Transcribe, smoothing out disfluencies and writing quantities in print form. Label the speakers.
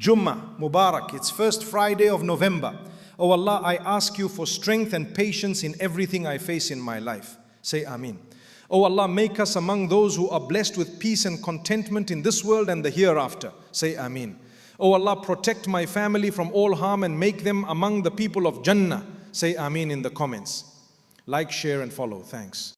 Speaker 1: Jummah, Mubarak, it's first Friday of November. Oh Allah, I ask you for strength and patience in everything I face in my life. Say Ameen. Oh Allah, make us among those who are blessed with peace and contentment in this world and the hereafter. Say Ameen. Oh Allah, protect my family from all harm and make them among the people of Jannah. Say Ameen in the comments. Like, share and follow. Thanks.